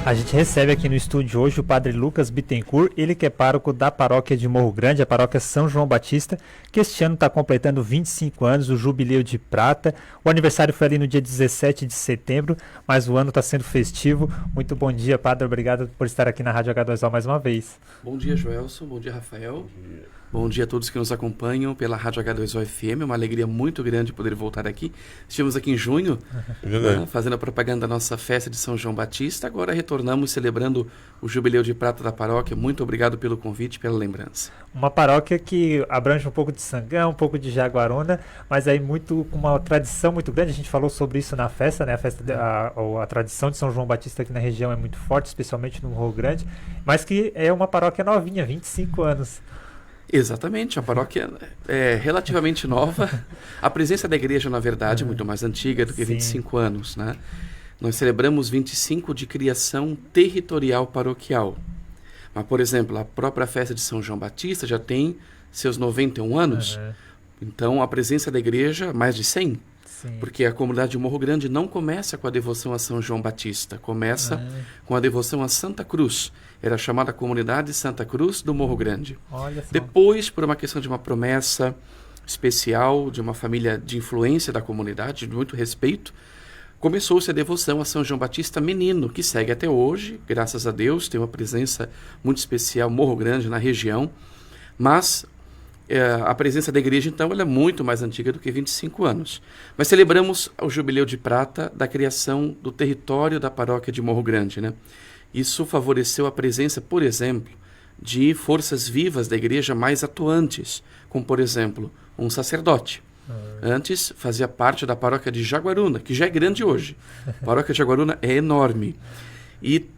A gente recebe aqui no estúdio hoje o padre Lucas Bittencourt, ele que é pároco da paróquia de Morro Grande, a paróquia São João Batista, que este ano está completando 25 anos, o jubileu de prata. O aniversário foi ali no dia 17 de setembro, mas o ano está sendo festivo. Muito bom dia, padre, obrigado por estar aqui na Rádio H2O mais uma vez. Bom dia, Joelson, bom dia, Rafael. Bom dia a todos que nos acompanham pela Rádio H2O FM, é uma alegria muito grande poder voltar aqui. Estivemos aqui em junho, fazendo a propaganda da nossa festa de São João Batista, agora retornamos celebrando o Jubileu de Prata da paróquia. Muito obrigado pelo convite e pela lembrança. Uma paróquia que abrange um pouco de Sangão, um pouco de Jaguaruna, mas aí muito com uma tradição muito grande. A gente falou sobre isso na festa, né? A tradição de São João Batista aqui na região é muito forte, especialmente no Morro Grande, mas que é uma paróquia novinha, 25 anos. Exatamente, a paróquia é relativamente nova. A presença da igreja, na verdade, é muito mais antiga do que 25 anos, né? Nós celebramos 25 de criação territorial paroquial. Mas, por exemplo, a própria festa de São João Batista já tem seus 91 anos. Então, a presença da igreja, mais de 100. Sim. Porque a comunidade de Morro Grande não começa com a devoção a São João Batista, começa com a devoção a Santa Cruz. Era chamada Comunidade Santa Cruz do Morro Grande. Depois, por uma questão de uma promessa especial, de uma família de influência da comunidade, de muito respeito, começou-se a devoção a São João Batista Menino, que segue até hoje, graças a Deus, tem uma presença muito especial, Morro Grande, na região. Mas a presença da igreja, então, ela é muito mais antiga do que 25 anos. Mas celebramos o Jubileu de Prata da criação do território da paróquia de Morro Grande, né? Isso favoreceu a presença, por exemplo, de forças vivas da igreja mais atuantes, como, por exemplo, um sacerdote. Antes fazia parte da paróquia de Jaguaruna, que já é grande hoje. A paróquia de Jaguaruna é enorme. E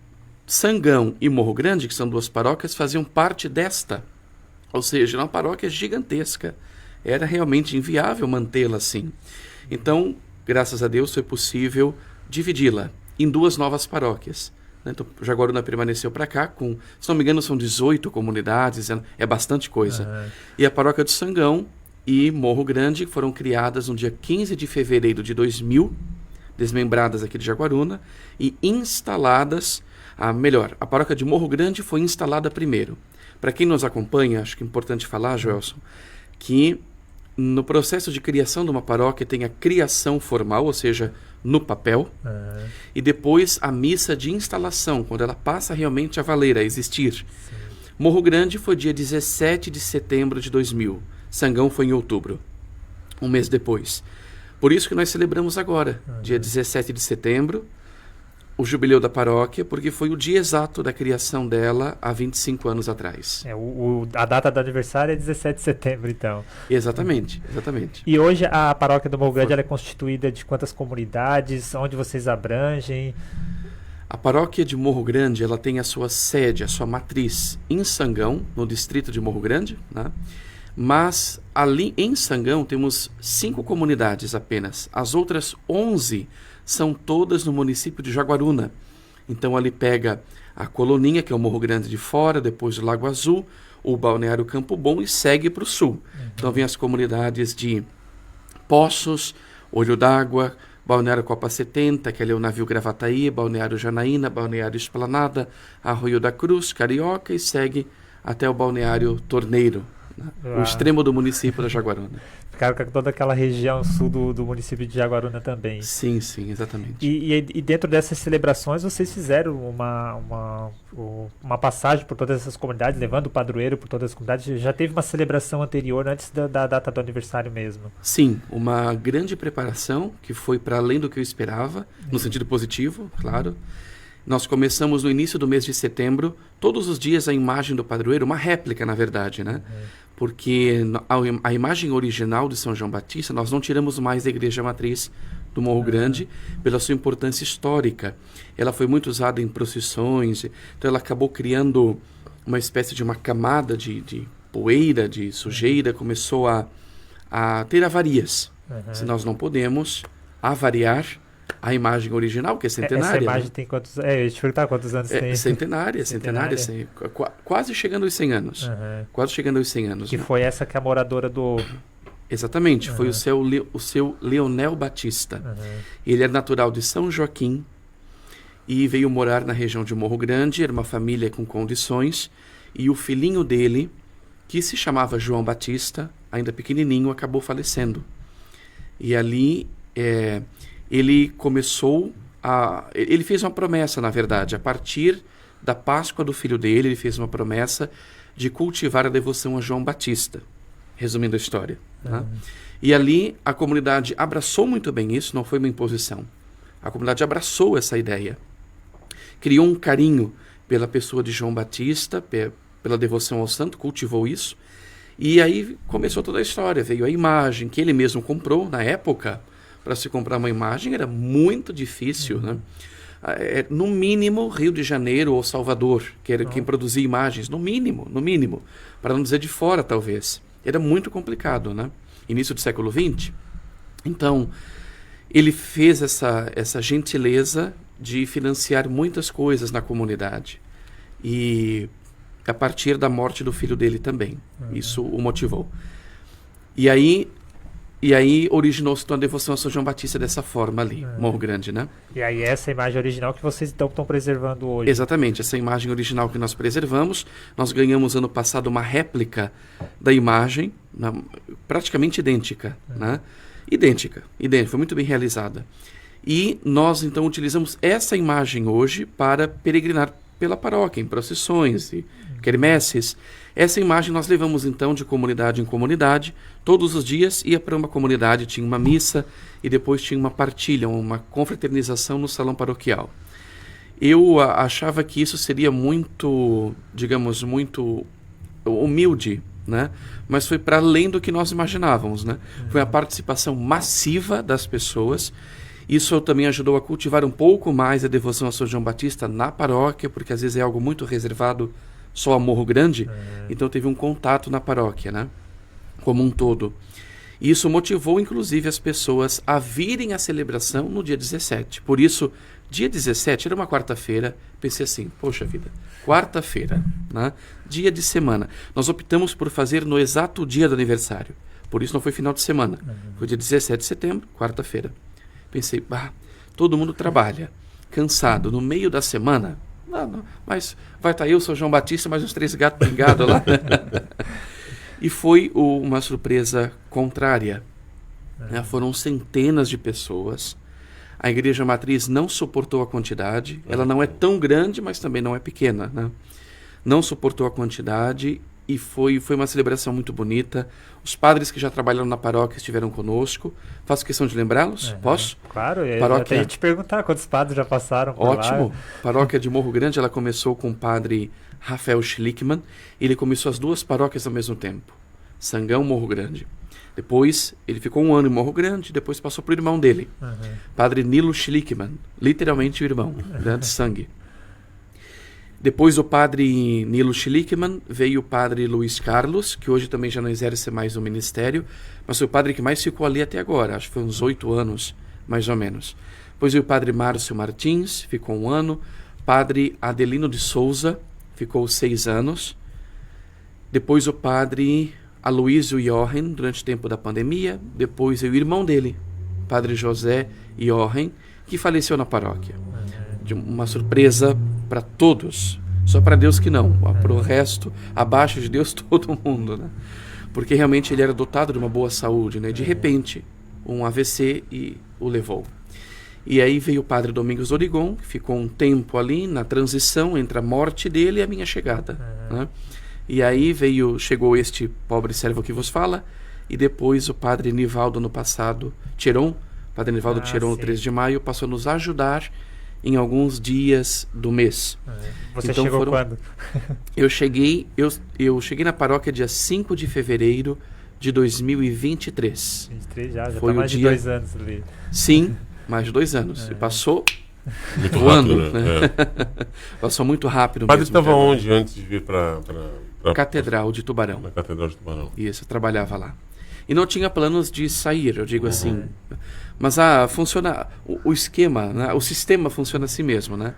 Sangão e Morro Grande, que são duas paróquias, faziam parte desta. Ou seja, uma paróquia gigantesca. Era realmente inviável mantê-la assim. Então, graças a Deus, foi possível dividi-la em duas novas paróquias. Então, Jaguaruna permaneceu para cá, se não me engano, são 18 comunidades, é bastante coisa. E a paróquia de Sangão e Morro Grande foram criadas no dia 15 de fevereiro de 2000, desmembradas aqui de Jaguaruna, e instaladas, a paróquia de Morro Grande foi instalada primeiro. Para quem nos acompanha, acho que é importante falar, Joelson, que no processo de criação de uma paróquia tem a criação formal, ou seja, no papel, e depois a missa de instalação, quando ela passa realmente a valer, a existir. Sim. Morro Grande foi dia 17 de setembro de 2000. Sangão foi em outubro, um mês depois. Por isso que nós celebramos agora, dia 17 de setembro, o jubileu da paróquia, porque foi o dia exato da criação dela há 25 anos atrás. A data do aniversário é 17 de setembro, então. Exatamente, exatamente. E hoje a paróquia do Morro Grande ela é constituída de quantas comunidades? Onde vocês abrangem? A paróquia de Morro Grande ela tem a sua sede, a sua matriz em Sangão, no distrito de Morro Grande, né? Mas ali em Sangão temos 5 comunidades apenas. As outras 11 são todas no município de Jaguaruna. Então ali pega a Coloninha, que é o Morro Grande de Fora, depois o Lago Azul, o Balneário Campo Bom e segue para o sul. Então vem as comunidades de Poços, Olho d'Água, Balneário Copa 70, que ali é o navio Gravataí, Balneário Janaína, Balneário Esplanada, Arroio da Cruz, Carioca e segue até o Balneário Torneiro, né? O extremo do município da Jaguaruna. Ficaram com toda aquela região sul do município de Jaguaruna também. Sim, sim, exatamente. E dentro dessas celebrações vocês fizeram uma passagem por todas essas comunidades, levando o padroeiro por todas as comunidades. Já teve uma celebração anterior, antes da data do aniversário mesmo? Sim, uma grande preparação que foi para além do que eu esperava, no sentido positivo, claro. Nós começamos no início do mês de setembro, todos os dias a imagem do padroeiro, uma réplica na verdade, né? Porque a imagem original de São João Batista nós não tiramos mais da igreja matriz do Morro Grande pela sua importância histórica. Ela foi muito usada em procissões, então ela acabou criando uma espécie de uma camada de poeira, de sujeira, começou a ter avarias. Se nós não podemos avariar a imagem original, que é centenária. Essa imagem tem quantos... eu ia te perguntar quantos anos tem. Centenária. Quase chegando aos 100 anos. Quase chegando aos 100 anos. Que foi essa que é a moradora do... Exatamente, foi o seu Leonel Batista. Ele é natural de São Joaquim e veio morar na região de Morro Grande. Era uma família com condições, e o filhinho dele, que se chamava João Batista, ainda pequenininho, acabou falecendo. E ali ele começou ele fez uma promessa, na verdade, a partir da Páscoa do filho dele, ele fez uma promessa de cultivar a devoção a João Batista, resumindo a história. Tá? E ali a comunidade abraçou muito bem isso, não foi uma imposição. A comunidade abraçou essa ideia, criou um carinho pela pessoa de João Batista, pela devoção ao santo, cultivou isso, e aí começou toda a história. Veio a imagem que ele mesmo comprou na época. Para se comprar uma imagem era muito difícil, né? No mínimo Rio de Janeiro ou Salvador, que era quem produzia imagens, no mínimo, para não dizer de fora talvez. Era muito complicado, né? Início do século XX. Então, ele fez essa gentileza de financiar muitas coisas na comunidade. E a partir da morte do filho dele também. Isso o motivou. E aí originou-se então a devoção a São João Batista dessa forma ali, Morro Grande, né? E aí essa imagem original que vocês então estão preservando hoje. Exatamente, essa imagem original que nós preservamos. Nós ganhamos ano passado uma réplica da imagem, praticamente idêntica, né? Idêntica, foi muito bem realizada. E nós então utilizamos essa imagem hoje para peregrinar pela paróquia, em procissões e quermesses. Essa imagem nós levamos então de comunidade em comunidade, todos os dias ia para uma comunidade, tinha uma missa e depois tinha uma partilha, uma confraternização no salão paroquial. Eu achava que isso seria muito, digamos, muito humilde, né? Mas foi para além do que nós imaginávamos, né? Foi a participação massiva das pessoas. Isso também ajudou a cultivar um pouco mais a devoção a São João Batista na paróquia, porque às vezes é algo muito reservado só a Morro Grande, então teve um contato na paróquia, né? Como um todo. E isso motivou, inclusive, as pessoas a virem à celebração no dia 17. Por isso, dia 17 era uma quarta-feira, pensei assim, poxa vida, quarta-feira, né? Dia de semana. Nós optamos por fazer no exato dia do aniversário, por isso não foi final de semana, foi dia 17 de setembro, quarta-feira. Pensei, todo mundo trabalha, cansado, no meio da semana, não, mas vai estar eu, São João Batista, mais uns 3 gatos pingados lá. E foi uma surpresa contrária. Né? Foram centenas de pessoas. A Igreja Matriz não suportou a quantidade. Ela não é tão grande, mas também não é pequena. Né? Não suportou a quantidade e foi uma celebração muito bonita. Os padres que já trabalharam na paróquia estiveram conosco. Faço questão de lembrá-los? Posso? Claro, eu até ia te perguntar quantos padres já passaram por Ótimo. lá. Paróquia de Morro Grande, ela começou com o padre Rafael Schlickmann. Ele começou as 2 paróquias ao mesmo tempo. Sangão, Morro Grande. Depois, ele ficou 1 ano em Morro Grande, depois passou para o irmão dele, padre Nilo Schlickmann. Literalmente o irmão, de sangue. Depois do padre Nilo Schlickmann, veio o padre Luiz Carlos, que hoje também já não exerce mais o ministério, mas foi o padre que mais ficou ali até agora, acho que foi uns 8 anos, mais ou menos. Depois veio o padre Márcio Martins, ficou 1 ano. Padre Adelino de Souza, ficou 6 anos. Depois o padre Aloísio Jochen, durante o tempo da pandemia. Depois veio o irmão dele, padre José Jochen, que faleceu na paróquia. De uma surpresa para todos, só para Deus que não, para o resto, abaixo de Deus, todo mundo, né? Porque realmente ele era dotado de uma boa saúde, né? De repente, um AVC e o levou. E aí veio o padre Domingos Origon, que ficou um tempo ali na transição entre a morte dele e a minha chegada, né? E aí chegou este pobre servo que vos fala, e depois o padre Nivaldo no passado, padre Nivaldo Tcheron, no 3 de maio, passou a nos ajudar em alguns dias do mês. Você então chegou quando? Eu cheguei na paróquia dia 5 de fevereiro de 2023. 23 já foi tá mais de 2 anos ali. Sim, mais de 2 anos. E passou muito rápido, né? Passou muito rápido. O padre estava onde antes de vir para Catedral de Tubarão. Na Catedral de Tubarão. Isso, eu trabalhava lá. E não tinha planos de sair, eu digo assim. Mas funciona o esquema, né? O sistema funciona assim mesmo, né?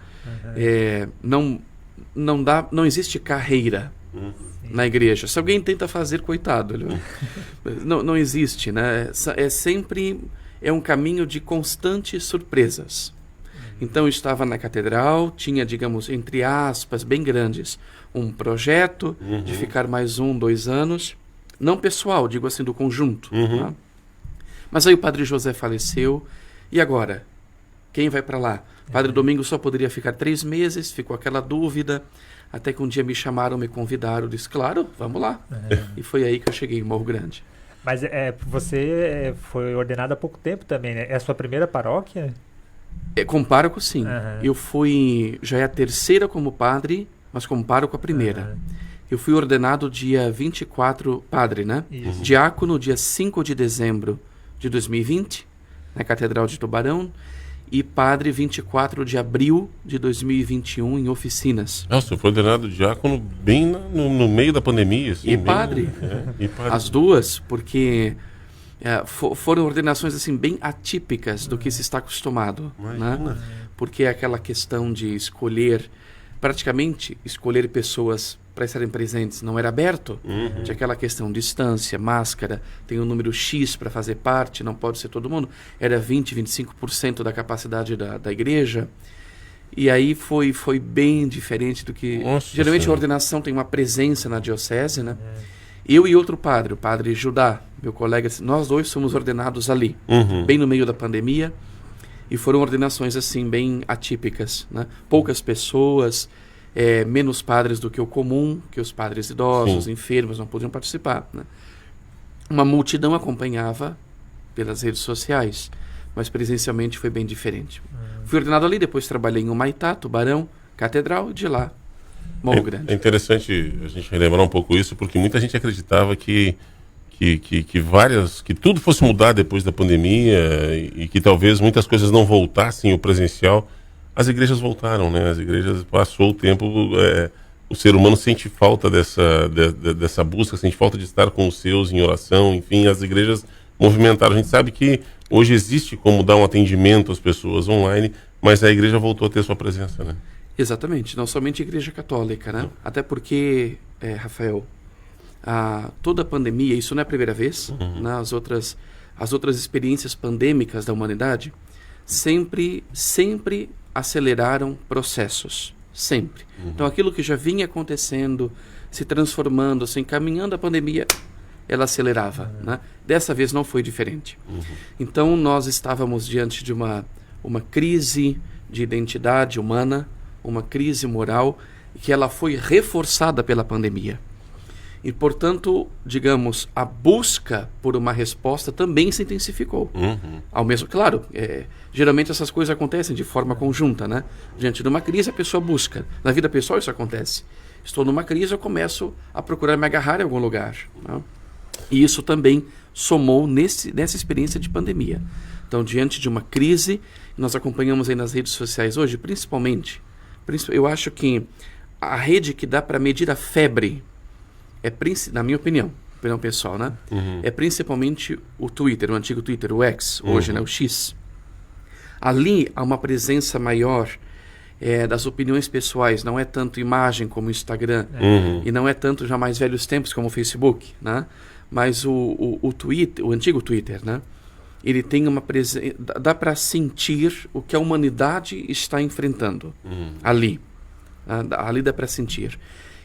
Não existe carreira na igreja. Se alguém tenta fazer, coitado, não existe, né? É sempre um caminho de constantes surpresas. Então eu estava na catedral, tinha, digamos, entre aspas, bem grandes, um projeto de ficar mais 1, 2 anos, não pessoal, digo assim, do conjunto. Tá? Mas aí o Padre José faleceu, e agora? Quem vai para lá? Padre Domingos só poderia ficar 3 meses, ficou aquela dúvida, até que um dia me chamaram, me convidaram, eu disse, claro, vamos lá. E foi aí que eu cheguei em Morro Grande. Mas você foi ordenado há pouco tempo também, né? É a sua primeira paróquia? Com pároco, sim. Eu fui, já é a terceira como padre, mas como pároco a primeira. Eu fui ordenado dia 24, padre, né? Diácono, dia 5 de dezembro de 2020, na Catedral de Tubarão, e padre 24 de abril de 2021 em Oficinas. Nossa, foi ordenado diácono bem no meio da pandemia. Assim, E padre. E padre. As duas, porque foram ordenações assim bem atípicas do que se está acostumado. Né? Porque é aquela questão de escolher, praticamente escolher pessoas para estarem presentes não era aberto. Tinha aquela questão de distância, máscara, tem um número X para fazer parte, não pode ser todo mundo. Era 20, 25% da capacidade da igreja. E aí foi bem diferente do que... Nossa geralmente Senhora. a ordenação tem uma presença na diocese, né? Eu e outro padre, o padre Judá, meu colega, nós dois somos ordenados ali, bem no meio da pandemia. E foram ordenações assim bem atípicas, né? Poucas pessoas... menos padres do que o comum, que os padres idosos, enfermos, não podiam participar. Né? Uma multidão acompanhava pelas redes sociais, mas presencialmente foi bem diferente. Fui ordenado ali, depois trabalhei em Humaitá, Tubarão, Catedral, e de lá, Morro Grande. É interessante a gente relembrar um pouco isso, porque muita gente acreditava que tudo fosse mudar depois da pandemia e que talvez muitas coisas não voltassem ao presencial. As igrejas voltaram, né? As igrejas, passou o tempo, o ser humano sente falta dessa busca, sente falta de estar com os seus em oração, enfim, as igrejas movimentaram. A gente sabe que hoje existe como dar um atendimento às pessoas online, mas a igreja voltou a ter sua presença, né? Exatamente, não somente a igreja católica, né? Até porque, Rafael, toda a pandemia, isso não é a primeira vez, né? As outras experiências pandêmicas da humanidade sempre aceleraram processos, sempre. Então aquilo que já vinha acontecendo, se transformando, se encaminhando a pandemia, ela acelerava. Né? Dessa vez não foi diferente. Então nós estávamos diante de uma crise de identidade humana, uma crise moral, que ela foi reforçada pela pandemia. E, portanto, digamos, a busca por uma resposta também se intensificou. Ao mesmo, claro, geralmente essas coisas acontecem de forma conjunta, né? Diante de uma crise, a pessoa busca. Na vida pessoal isso acontece. Estou numa crise, eu começo a procurar me agarrar em algum lugar. Né? E isso também somou nessa experiência de pandemia. Então, diante de uma crise, nós acompanhamos aí nas redes sociais hoje, principalmente, eu acho que a rede que dá para medir a febre, na minha opinião pessoal, né? É principalmente o Twitter, o antigo Twitter, o X, hoje, né? O X. Ali há uma presença maior das opiniões pessoais, não é tanto imagem como o Instagram, e não é tanto já mais velhos tempos como o Facebook, né? Mas o Twitter, o antigo Twitter, né? Ele tem uma presença, dá para sentir o que a humanidade está enfrentando ali. Ali dá para sentir.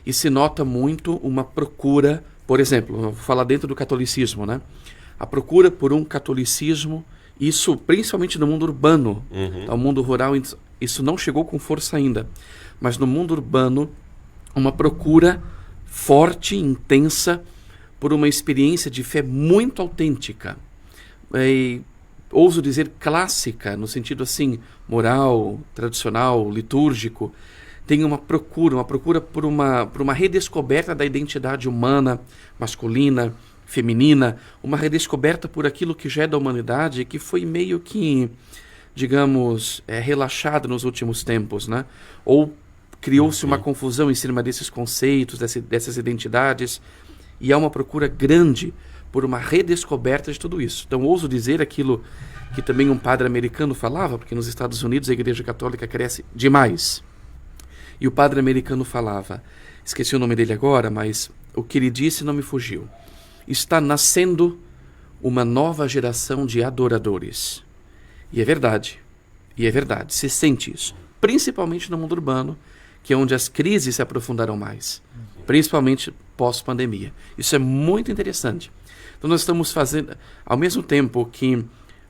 E se nota muito uma procura, por exemplo, vou falar dentro do catolicismo, né? A procura por um catolicismo, isso principalmente no mundo urbano. No mundo rural, isso não chegou com força ainda. Mas no mundo urbano, uma procura forte, intensa, por uma experiência de fé muito autêntica. Ouso dizer clássica, no sentido assim, moral, tradicional, litúrgico. Tem uma procura por uma redescoberta da identidade humana, masculina, feminina, uma redescoberta por aquilo que já é da humanidade, que foi meio que, digamos, relaxado nos últimos tempos, né? Ou criou-se uma confusão em cima desses conceitos, dessas identidades, e há uma procura grande por uma redescoberta de tudo isso. Então, ouso dizer aquilo que também um padre americano falava, porque nos Estados Unidos a Igreja Católica cresce demais. E o padre americano falava, esqueci o nome dele agora, mas o que ele disse não me fugiu. Está nascendo uma nova geração de adoradores. E é verdade. E é verdade, se sente isso. Principalmente no mundo urbano, que é onde as crises se aprofundaram mais. Principalmente pós-pandemia. Isso é muito interessante. Então nós estamos fazendo, ao mesmo tempo que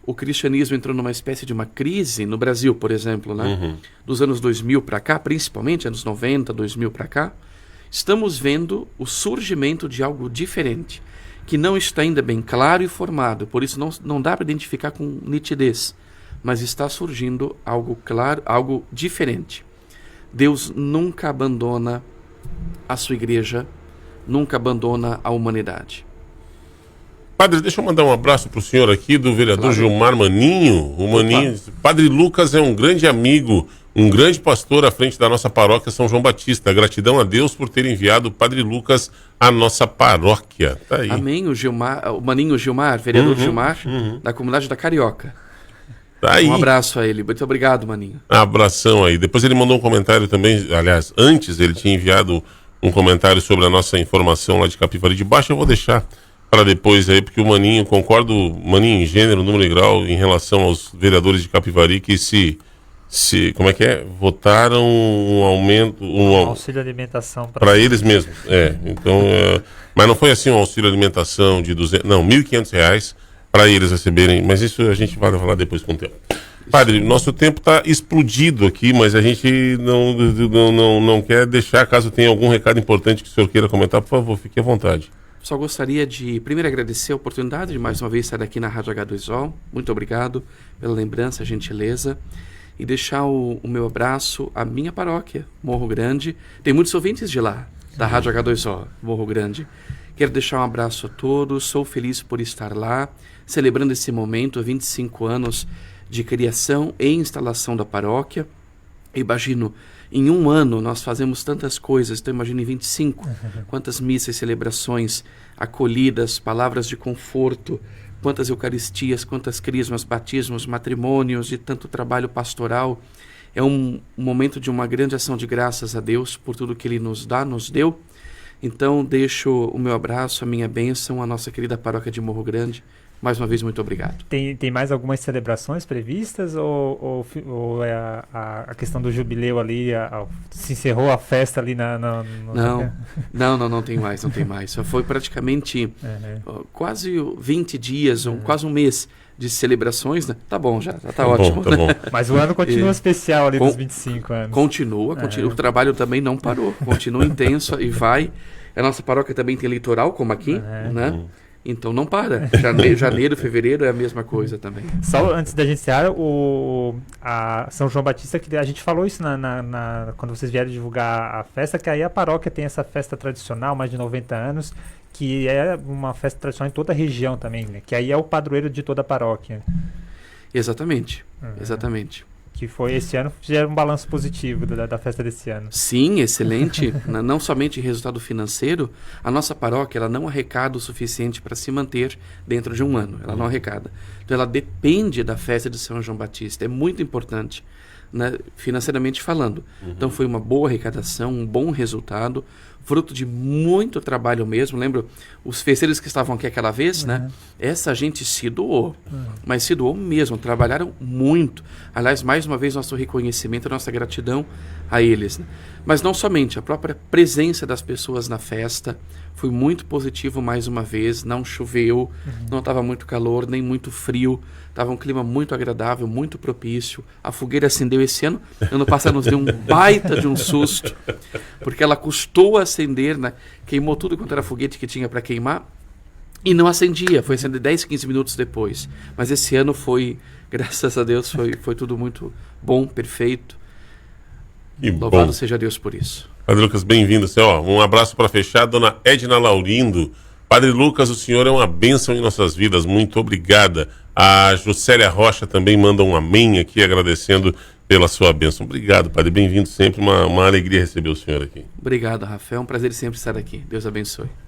o cristianismo entrou numa espécie de uma crise no Brasil, por exemplo, né? Dos anos 2000 para cá, principalmente anos 90, 2000 para cá, estamos vendo o surgimento de algo diferente, que não está ainda bem claro e formado, por isso não dá para identificar com nitidez, mas está surgindo algo claro, algo diferente. Deus nunca abandona a sua igreja, nunca abandona a humanidade. Padre, deixa eu mandar um abraço para o senhor aqui, do vereador Gilmar Maninho. O Maninho. Padre Lucas é um grande amigo, um grande pastor à frente da nossa paróquia São João Batista. Gratidão a Deus por ter enviado o Padre Lucas à nossa paróquia. Tá aí. Amém, o Maninho Gilmar, vereador Gilmar, da comunidade da Carioca. Tá aí. Um abraço a ele. Muito obrigado, Maninho. Abração aí. Depois ele mandou um comentário também, aliás, antes ele tinha enviado um comentário sobre a nossa informação lá de Capivari de Baixo. Eu vou deixar para depois aí, porque o Maninho, concordo, Maninho, em gênero, número e grau, em relação aos vereadores de Capivari que como é que é? Votaram um aumento, auxílio alimentação para eles mesmos. Então, mas não foi assim um auxílio alimentação de R$1.500 para eles receberem, mas isso a gente vai falar depois com o tempo. Padre, nosso tempo está explodido aqui, mas a gente não quer deixar, caso tenha algum recado importante que o senhor queira comentar, por favor, fique à vontade. Só gostaria de, primeiro, agradecer a oportunidade de mais uma vez estar aqui na Rádio H2O. Muito obrigado pela lembrança, gentileza. E deixar o meu abraço à minha paróquia, Morro Grande. Tem muitos ouvintes de lá, da Rádio H2O, Morro Grande. Quero deixar um abraço a todos. Sou feliz por estar lá, celebrando esse momento, 25 anos de criação e instalação da paróquia. Imagino, em um ano nós fazemos tantas coisas, então imagino em 25, quantas missas, celebrações, acolhidas, palavras de conforto, quantas eucaristias, quantas crismas, batismos, matrimônios e tanto trabalho pastoral. É um momento de uma grande ação de graças a Deus por tudo que Ele nos dá, nos deu. Então deixo o meu abraço, a minha bênção à nossa querida paróquia de Morro Grande. Mais uma vez, muito obrigado. Tem mais algumas celebrações previstas ou é a questão do jubileu ali, se encerrou a festa ali Não tem mais. Só foi praticamente quase 20 dias, quase um mês de celebrações, né? Tá bom já, tá ótimo. Tá bom. Mas o ano continua especial ali dos 25 anos. Continua. O trabalho também não parou, continua intenso e vai. A nossa paróquia também tem eleitoral, como aqui, né? Então não para. Janeiro, fevereiro é a mesma coisa também. Só antes da gente encerrar, a São João Batista, que a gente falou isso quando vocês vieram divulgar a festa, que aí a paróquia tem essa festa tradicional, mais de 90 anos, que é uma festa tradicional em toda a região também, né? Que aí é o padroeiro de toda a paróquia. Exatamente. Que foi esse ano, fizeram um balanço positivo da festa desse ano. Sim, excelente. Não somente resultado financeiro, a nossa paróquia ela não arrecada o suficiente para se manter dentro de um ano. Ela não arrecada. Então ela depende da festa de São João Batista. É muito importante, né, financeiramente falando. Então foi uma boa arrecadação, um bom resultado, fruto de muito trabalho mesmo. Lembro os festeiros que estavam aqui aquela vez, né? Essa gente se doou, mas se doou mesmo, trabalharam muito. Aliás, mais uma vez, nosso reconhecimento, nossa gratidão a eles, né? Mas não somente, a própria presença das pessoas na festa foi muito positivo mais uma vez. Não choveu, não estava muito calor, nem muito frio. Estava um clima muito agradável, muito propício. A fogueira acendeu esse ano. Ano passado nos deu um baita de um susto, porque ela custou acender, né? Queimou tudo quanto era foguete que tinha para queimar e não acendia. Foi acender 10, 15 minutos depois. Mas esse ano foi, graças a Deus, foi tudo muito bom, perfeito. E louvado bom. Seja Deus por isso. Padre Lucas, bem-vindo. Um abraço para fechar, dona Edna Laurindo. Padre Lucas, o senhor é uma bênção em nossas vidas, muito obrigada. A Juscelia Rocha também manda um amém aqui, agradecendo pela sua bênção. Obrigado, padre, bem-vindo sempre, uma alegria receber o senhor aqui. Obrigado, Rafael, é um prazer sempre estar aqui. Deus abençoe.